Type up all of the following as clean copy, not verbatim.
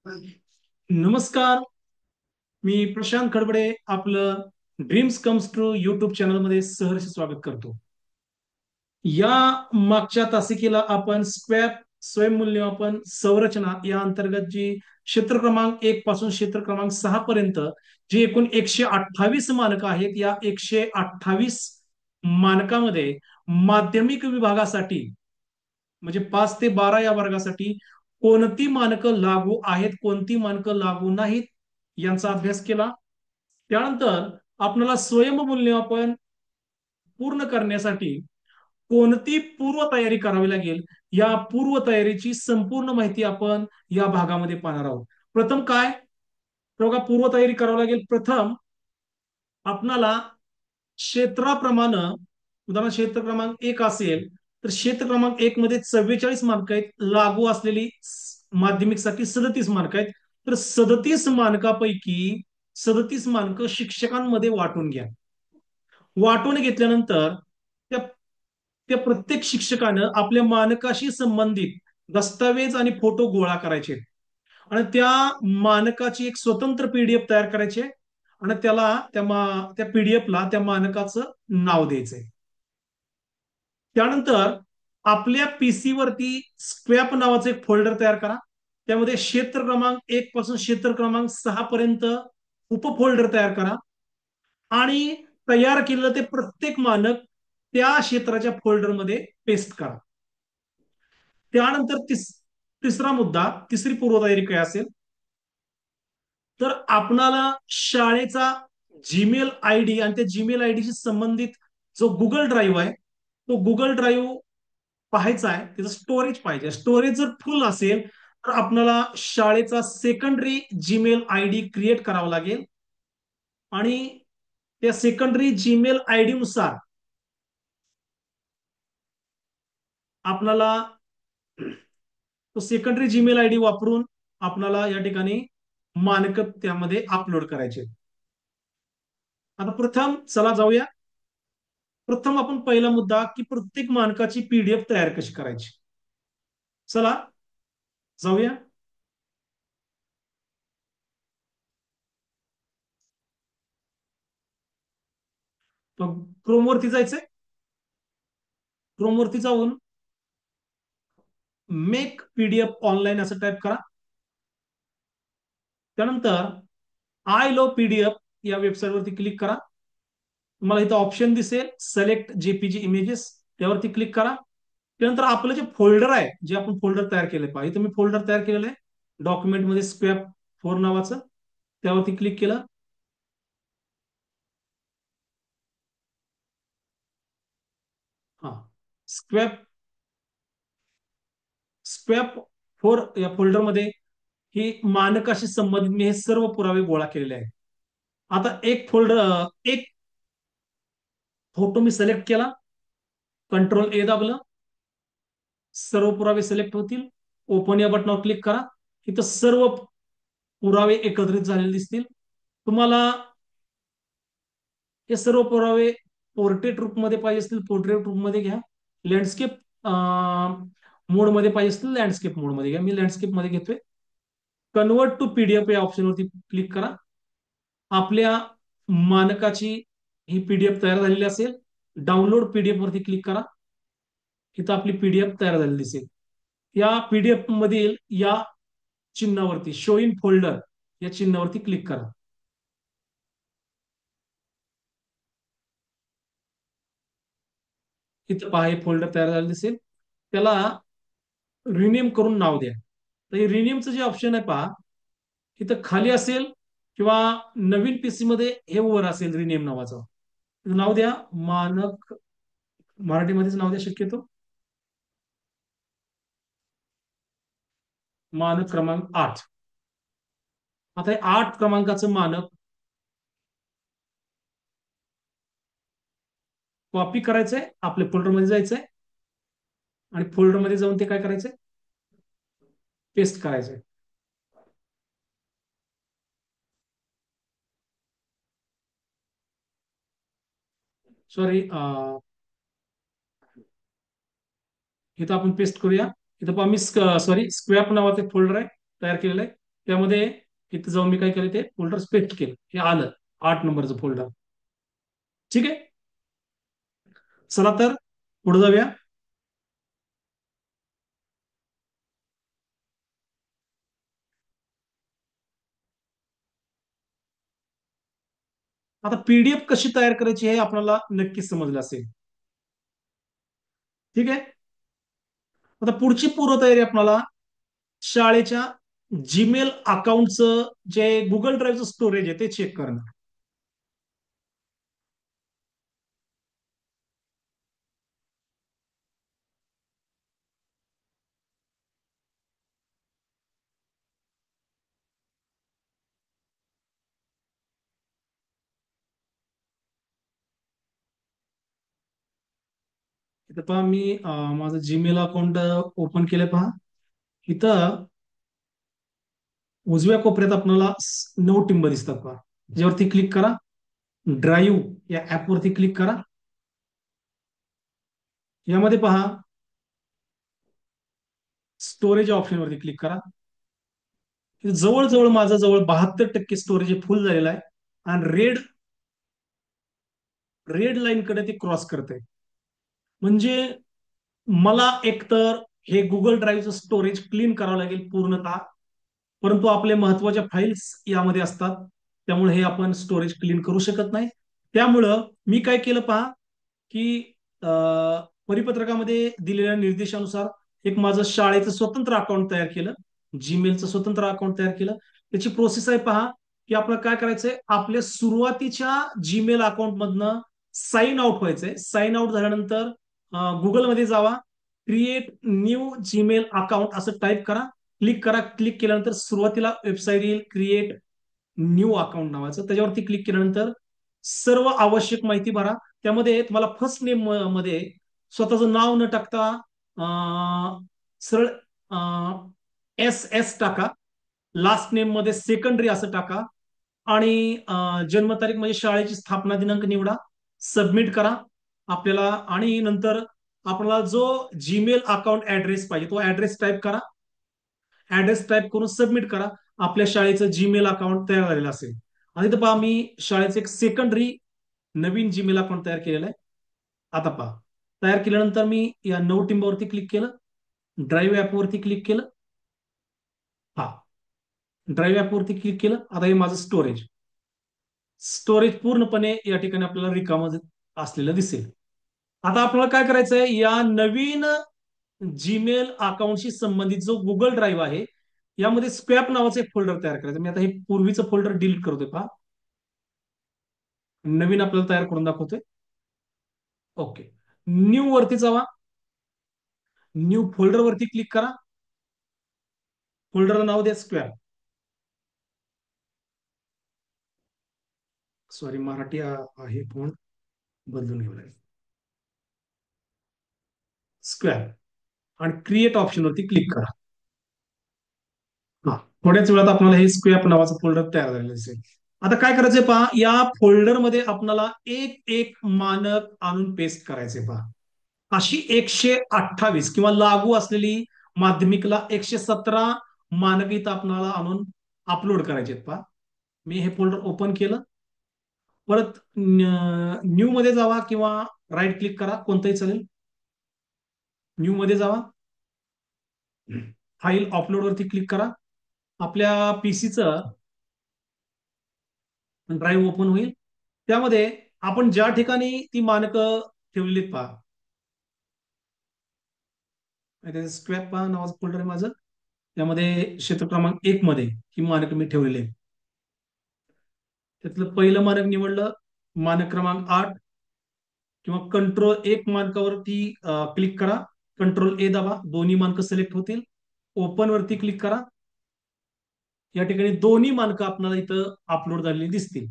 नमस्कार. मी प्रशांत खडबडे आपलं dreams comes true YouTube चॅनलमध्ये सहर्ष स्वागत करतो. या मागच्या तासिकेला आपण स्क्वॅप स्वयंमूल्यमापन संरचना या अंतर्गत जी क्षेत्र क्रमांक 1 पासून क्षेत्र क्रमांक 6 पर्यंत जी एकूण 128 मानकं आहेत, या 128 मानकामध्ये माध्यमिक विभागासाठी म्हणजे 5 ते 12 या वर्गासाठी कोणती मानकं लागू आहेत, कोणती मानकं लागू नाहीत यांचा अभ्यास केला. त्यानंतर आपल्याला स्वयंमूल्यमापन पूर्ण करण्यासाठी कोणती पूर्वतयारी करावी लागेल, या पूर्वतयारीची संपूर्ण माहिती आपण या भागामध्ये पाहणार आहोत. प्रथम काय, तर बघा, पूर्वतयारी करावी लागेल. प्रथम आपणाला क्षेत्राप्रमाणे, उदाहरण क्षेत्र क्रमांक 1 असेल तर क्षेत्र क्रमांक 1 मध्ये 44 मार्क आहेत, लागू असलेली माध्यमिकसाठी 37 मार्क आहेत. तर 37 मानकापैकी 37 मानकं शिक्षकांमध्ये वाटून घ्या. वाटून घेतल्यानंतर त्या त्या प्रत्येक शिक्षकानं आपल्या मानकाशी संबंधित दस्तावेज आणि फोटो गोळा करायचे आणि त्या मानकाची एक स्वतंत्र पीडीएफ तयार करायची आणि त्या पीडीएफला त्या मानकाचं नाव द्यायचंय. त्यानंतर आपल्या पीसी वरती स्क्रॅप नावाचं एक फोल्डर तयार करा. त्यामध्ये क्षेत्र क्रमांक 1 पासून क्षेत्र क्रमांक 6 पर्यंत उपफोल्डर तयार करा आणि तयार केलेलं ते प्रत्येक मानक त्या क्षेत्राच्या फोल्डरमध्ये पेस्ट करा. त्यानंतर तिसरा मुद्दा, तिसरी पूर्वतयारी काय असेल, तर आपणाला शाळेचा जीमेल आयडी आणि त्या जीमेल आयडीशी संबंधित जो गुगल ड्राईव्ह आहे, तो गुगल ड्राईव्ह पाहायचा आहे. त्याचं स्टोरेज पाहिजे. स्टोरेज जर फुल असेल तर आपल्याला शाळेचा सेकंडरी जीमेल आयडी क्रिएट करावा लागेल आणि त्या सेकंडरी जीमेल आयडी नुसार आपल्याला तो सेकंडरी जीमेल आयडी वापरून आपल्याला या ठिकाणी मानक त्यामध्ये अपलोड करायचे. आता प्रथम चला जाऊया. प्रथम आपण पहिला मुद्दा की प्रत्येक मानकाची पीडीएफ तयार कशी करायची. चला जाऊया. क्रोम वरती जायचंय. क्रोम वरती जाऊन मेक पीडीएफ ऑनलाईन असं टाईप करा. त्यानंतर आय लो पीडीएफ या वेबसाईट वरती क्लिक करा. तुम्हाला इथं ऑप्शन दिसेल सिलेक्ट जेपीजी इमेजेस, त्यावरती क्लिक करा. त्यानंतर आपलं जे फोल्डर आहे, जे आपण फोल्डर तयार केलं पाहिजे, तुम्ही फोल्डर तयार केलेलं आहे डॉक्युमेंटमध्ये स्क्रॅप 4 नावाचं, त्यावरती क्लिक केलं. हा, स्क्रॅप स्क्रॅप 4 या फोल्डरमध्ये ही मानकाशी संबंधित मी हे सर्व पुरावे गोळा केलेले आहेत. आता एक फोटो मी सिलेक्ट केला, कंट्रोल ए दाबलं, सर्व पुरावे सिलेक्ट होतील. ओपन या बटनावर क्लिक करा. इथं सर्व पुरावे एकत्रित झालेले दिसतील तुम्हाला. हे सर्व पुरावे पोर्ट्रेट रूपमध्ये पाहिजे असतील पोर्ट्रेट रूपमध्ये घ्या, लँडस्केप मोडमध्ये पाहिजे असतील लँडस्केप मोडमध्ये घ्या. मी लँडस्केप मध्ये घेतोय. कन्वर्ट टू पीडीएफ या ऑप्शनवरती क्लिक करा. आपल्या मानकाची ही पीडीएफ तयार झालेली असेल. डाउनलोड पीडीएफ वरती क्लिक करा. इथं आपली पीडीएफ तयार झालेली दिसेल. या पीडीएफ मधील या चिन्हावरती शो इन फोल्डर या चिन्हावरती क्लिक करा. इथं पहा, हे फोल्डर तयार झालेलं दिसेल. त्याला रिनेम करून नाव द्या. तर रिनेमचं जे ऑप्शन आहे पहा, इथं खाली असेल किंवा नवीन पीसी मध्ये हे वर असेल रिनेम नावाचं. नाव द्या मानक, मराठीमध्येच नाव द्या शक्यतो. मानक क्रमांक 8. आता हे 8 क्रमांकाचं मानक कॉपी करायचंय, आपल्या फोल्डरमध्ये जायचंय आणि फोल्डरमध्ये जाऊन ते काय करायचंय, पेस्ट करायचंय. सॉरी, इथं आपण पेस्ट करूया. इथं पहा, मी सॉरी स्क्रॅप नावाचे फोल्डर आहे तयार केलेलं आहे. त्यामध्ये इथं जाऊन मी काय केलं, ते फोल्डर पेस्ट केलं, हे आलं 8 नंबरचं फोल्डर. ठीक आहे. चला तर पुढे जाऊया. आता पीडीएफ कशी तयार करायची हे आपल्याला नक्कीच समजलं असेल. ठीक आहे. आता पुढची पूर्वतयारी आपल्याला शाळेच्या जीमेल अकाउंटचं जे गुगल ड्राईव्हचं स्टोरेज आहे ते चेक करणं. इथं पहा, मी माझं जीमेल अकाउंट ओपन केलं पहा. इथं उजव्या कोपऱ्यात आपल्याला 9 टिंब दिसतात पहा. त्याच्यावरती क्लिक करा. ड्राईव्ह या ऍपवरती क्लिक करा. यामध्ये पहा, स्टोरेज ऑप्शनवरती क्लिक करा. जवळजवळ माझं जवळ 72% स्टोरेज फुल झालेलं आहे. आणि रेड रेड लाईन कडे ते क्रॉस करते. म्हणजे मला एकतर हे गुगल ड्राईव्हचं स्टोरेज क्लीन करावं लागेल पूर्णतः. परंतु आपले महत्वाच्या फाईल्स यामध्ये असतात, त्यामुळे हे आपण स्टोरेज क्लीन करू शकत नाही. त्यामुळं मी काय केलं पहा, की परिपत्रकामध्ये दिलेल्या निर्देशानुसार एक माझं शाळेचं स्वतंत्र अकाउंट तयार केलं. जीमेलचं स्वतंत्र अकाउंट तयार केलं. त्याची प्रोसेस आहे पहा, की आपलं काय करायचंय, आपल्या सुरुवातीच्या जीमेल अकाउंट मधनं साइन आउट व्हायचंय. साइन आउट झाल्यानंतर गुगलमध्ये जावा, क्रिएट न्यू जीमेल अकाउंट असं टाईप करा. क्लिक करा. क्लिक केल्यानंतर सुरुवातीला वेबसाईट येईल, क्रिएट न्यू अकाउंट नावाचं. त्याच्यावरती क्लिक केल्यानंतर सर्व आवश्यक माहिती भरा. त्यामध्ये तुम्हाला फर्स्ट नेम मध्ये स्वतःचं नाव न टाकता सरळ एस एस टाका. लास्ट नेम मध्ये सेकंडरी असं टाका. आणि जन्मतारीख म्हणजे शाळेची स्थापना दिनांक निवडा. सबमिट करा आपल्याला. आणि नंतर आपल्याला जो जीमेल अकाउंट ऍड्रेस पाहिजे तो ऍड्रेस टाईप करा. ऍड्रेस टाईप करून सबमिट करा. आपल्या शाळेचं जीमेल अकाउंट तयार झालेलं असेल. आणि इथं पहा, मी शाळेचं एक सेकंडरी नवीन जीमेल अकाउंट तयार केलेलं आहे. आता पहा, तयार केल्यानंतर मी या 9 टिंबावरती क्लिक केलं. ड्राईव्ह ऍपवरती क्लिक केलं. हा, ड्राईव्ह ऍपवरती क्लिक केलं. आता हे माझं स्टोरेज स्टोरेज पूर्णपणे या ठिकाणी आपल्याला रिकामं असलेलं दिसेल. आता आपल्याला काय करायचंय, या नवीन जीमेल अकाउंटशी संबंधित जो गुगल ड्राईव्ह आहे यामध्ये स्क्रॅप नावाचं एक फोल्डर तयार करायचं. मी आता हे पूर्वीचं फोल्डर डिलीट करतोय पहा. नवीन आपल्याला तयार करून दाखवतोय. ओके. न्यू वरती जावा. न्यू फोल्डर वरती क्लिक करा. फोल्डरला नाव द्या स्क्वेअर. सॉरी, मराठी आहे फोन, बदलून घेऊ लागेल. स्क्वेअर. आणि क्रिएट ऑप्शनवरती क्लिक करा. हा, थोड्याच वेळात आपल्याला हे स्क्वेअर नावाचं फोल्डर तयार झालेलं असेल. आता काय करायचंय पहा, या फोल्डरमध्ये आपल्याला एक एक मानक आणून पेस्ट करायचंय पहा. अशी 128 किंवा लागू असलेली माध्यमिकला 117 मानक इथं आपल्याला आणून अपलोड करायचे आहेत पहा. मी हे फोल्डर ओपन केलं. परत न्यू मध्ये जावा किंवा राईट क्लिक करा, कोणतंही चालेल. न्यू मध्ये जावा. फाईल अपलोड वरती क्लिक करा. आपल्या पीसीचं ड्राईव्ह ओपन होईल. त्यामध्ये आपण ज्या ठिकाणी ती मानकं ठेवलेली पहा, स्क्रॅप पहा नावाचं फोल्डर आहे माझं. त्यामध्ये क्षेत्र क्रमांक 1 मध्ये ही मानक मी ठेवलेली आहे. त्यातलं पहिलं मानक निवडलं, मानक क्रमांक 8, किंवा कंट्रोल 1 मानकावरती क्लिक करा. कंट्रोल A दाबा, दोन्ही मानकं सिलेक्ट होतील. ओपन वरती क्लिक करा. या ठिकाणी दोन्ही मानकं आपल्याला इथं अपलोड झालेली दिसतील.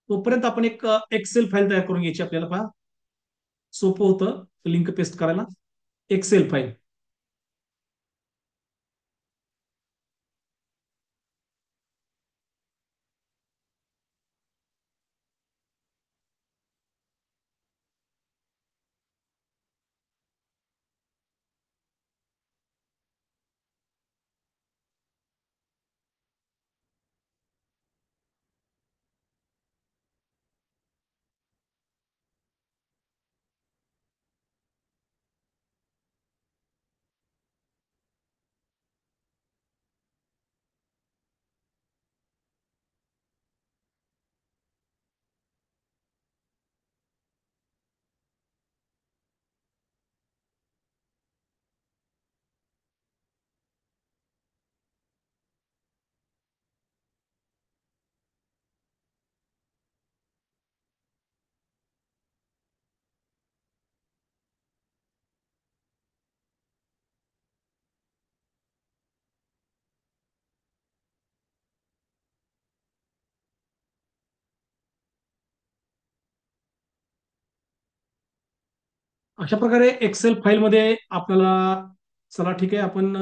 तोपर्यंत आपण एक एक्सेल फाईल तयार करून घ्यायची आपल्याला पहा. सोपं होतं लिंक पेस्ट करायला. Excel file. अशा प्रकारे एक्सेल फाईलमध्ये आपल्याला, चला ठीक आहे, आपण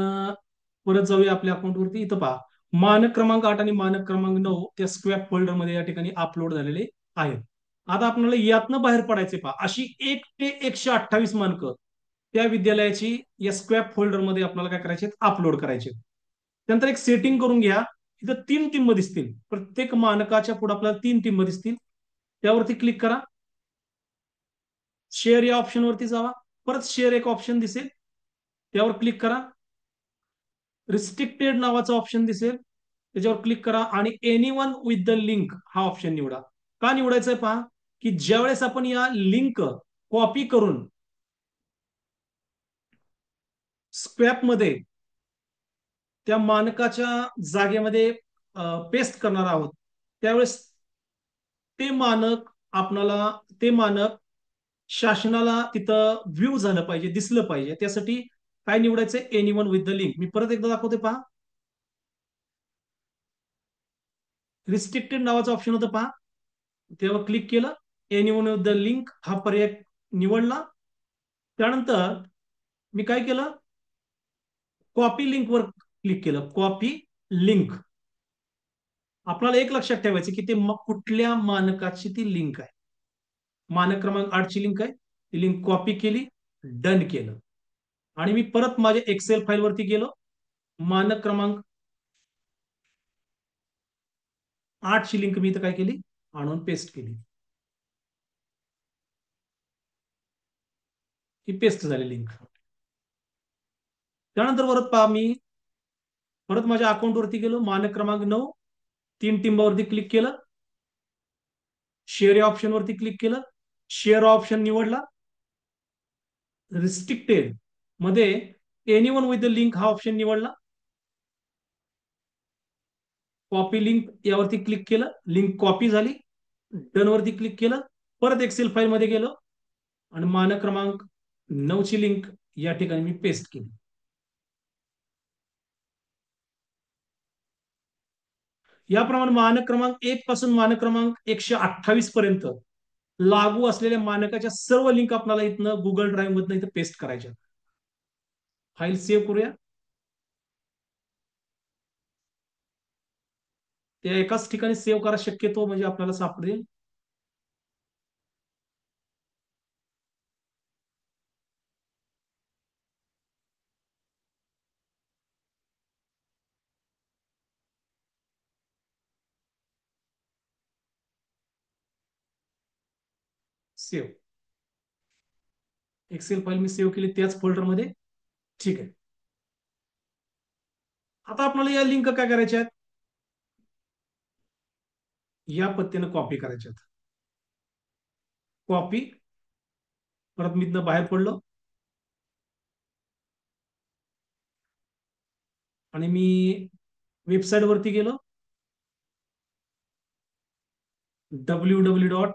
परत जाऊया आपल्या अकाउंटवरती. इथं पहा, मानक क्रमांक 8 आणि मानक क्रमांक 9 त्या स्क्रॅप फोल्डरमध्ये या ठिकाणी अपलोड झालेले आहेत. आता आपल्याला यातनं बाहेर पडायचे. पहा, अशी 1 ते 128 मानकं त्या विद्यालयाची या स्क्रॅप फोल्डरमध्ये आपल्याला काय करायचे, अपलोड करायचे. त्यानंतर एक सेटिंग करून घ्या. इथं 3 टिंब दिसतील, प्रत्येक मानकाच्या पुढे आपल्याला 3 टिंब दिसतील. त्यावरती क्लिक करा. शेअर या ऑप्शन वरती जावा. परत शेअर एक ऑप्शन दिसेल, त्यावर क्लिक करा. रिस्ट्रिक्टेड नावाचा ऑप्शन दिसेल, त्याच्यावर क्लिक करा आणि any one with the link हा ऑप्शन निवडा. का निवडायचंय पहा, की ज्यावेळेस आपण या लिंक कॉपी करून स्क्रॅप मध्ये त्या मानकाच्या जागेमध्ये पेस्ट करणार आहोत, त्यावेळेस ते मानक आपणाला, ते मानक शासनाला तिथं व्ह्यू झालं पाहिजे, दिसलं पाहिजे. त्यासाठी काय निवडायचं, any one with the link. मी परत एकदा दाखवते पहा. रिस्ट्रिक्टेड नावाचं ऑप्शन होतं पहा, तेव्हा क्लिक केलं. Any one with the link हा पर्याय निवडला. त्यानंतर मी काय केलं, कॉपी लिंक वर क्लिक केलं. Copy link. आपल्याला एक लक्षात ठेवायचं की ते कुठल्या मानकाची ती लिंक आहे. मानक क्रमांक 8 ची लिंक आहे. ती लिंक कॉपी केली, डन केलं. आणि मी परत माझ्या एक्सेल फाईल वरती गेलो. मानक क्रमांक 8 ची लिंक मी इथं काय केली, आणून पेस्ट केली. ही पेस्ट झाली लिंक. त्यानंतर परत पहा, मी परत माझ्या अकाउंटवरती गेलो. मानक क्रमांक 9, 3 टिंबावरती क्लिक केलं. शेअर या ऑप्शन वरती क्लिक केलं. शेअर ऑप्शन निवडला. रिस्ट्रिक्टेड मध्ये any one with the link हा ऑप्शन निवडला. कॉपी लिंक यावरती क्लिक केलं. लिंक कॉपी झाली. डन वरती क्लिक केलं. परत एक्सेल फाईल मध्ये गेलो आणि मानक क्रमांक 9 ची लिंक या ठिकाणी मी पेस्ट केली. याप्रमाणे मानक क्रमांक 1 पासून मानक क्रमांक 128 पर्यंत लागू असलेल्या मानकाच्या सर्व लिंक आपल्याला इथनं गुगल ड्राईव्ह मधनं इथं पेस्ट करायच्या. फाईल सेव्ह करूया. त्या एकाच ठिकाणी सेव्ह करा शक्यतो, म्हणजे आपल्याला सापडेल. सेव्ह. एक्सेल फाईल मी सेव्ह केली त्याच फोल्डरमध्ये. ठीक आहे. आता आपल्याला या लिंक काय करायच्या आहेत, या पद्धतीनं कॉपी करायच्या आहेत. कॉपी. परत मी इथनं बाहेर पडलो आणि मी वेबसाईट वरती गेलो. www.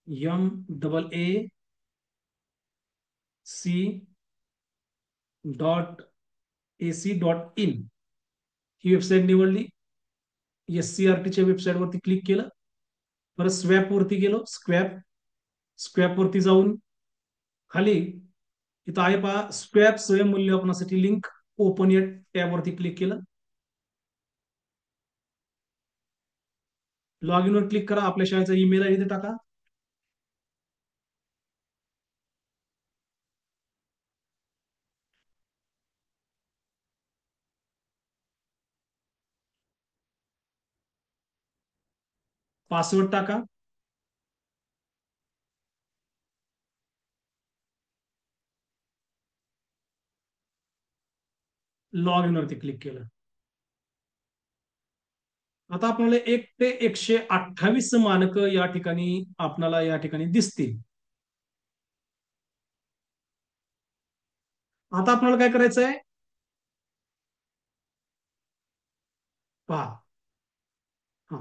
MAAC.AC.in ही वेबसाईट निवडली. SCRTच्या वेबसाईट वरती क्लिक केलं. परत स्वॅप वरती गेलो. स्क्रॅप वरती जाऊन खाली इथं आहे पहा, स्क्रॅप स्वयंमूल्यमापनासाठी लिंक. ओपन या टॅब वरती क्लिक केलं. लॉग इन वर क्लिक करा. आपल्या शाळेचा ईमेल आयडी टाका. पासवर्ड टाका. लॉग इन वरती क्लिक केलं. आता आपल्याला 1 ते 128 मानक या ठिकाणी आपल्याला या ठिकाणी दिसतील. आता आपल्याला काय करायचं आहे, पहा. हा,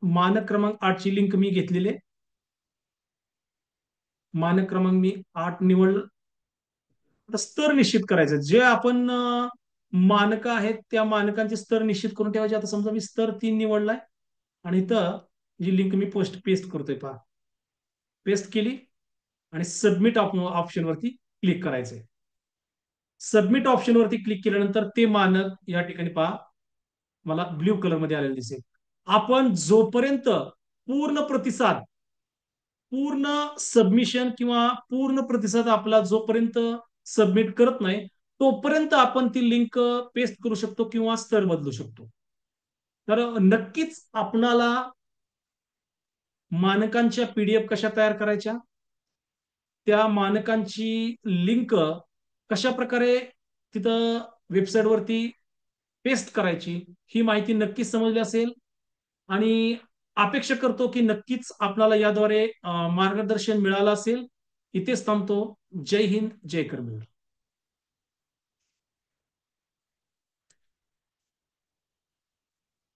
मानक क्रमांक 8 ची लिंक मी घेतलेली आहे. मानक क्रमांक मी 8 निवडलं. आता स्तर निश्चित करायचं. जे आपण मानक आहेत त्या मानकांचे स्तर निश्चित करून ठेवायचे. आता समजा मी स्तर 3 निवडलाय आणि इथं जी लिंक मी पेस्ट करतोय पहा, पेस्ट केली आणि सबमिट ऑप्शनवरती क्लिक करायचंय. सबमिट ऑप्शनवरती क्लिक केल्यानंतर ते मानक या ठिकाणी पहा मला ब्ल्यू कलर मध्ये आलेलं दिसेल. आपण जोपर्यंत पूर्ण प्रतिसाद, पूर्ण सबमिशन किंवा पूर्ण प्रतिसाद आपला जोपर्यंत सबमिट करत नाही, तोपर्यंत आपण ती लिंक पेस्ट करू शकतो किंवा स्तर बदलू शकतो. तर नक्कीच आपणाला मानकांच्या पीडीएफ कशा तयार करायच्या, त्या मानकांची लिंक कशा प्रकारे तिथं वेबसाईटवरती पेस्ट करायची, ही माहिती नक्कीच समजली असेल. आणि अपेक्षा करतो की नक्कीच आपल्याला याद्वारे मार्गदर्शन मिळालं असेल. इथेच थांबतो. जय हिंद, जय कर्मवीर.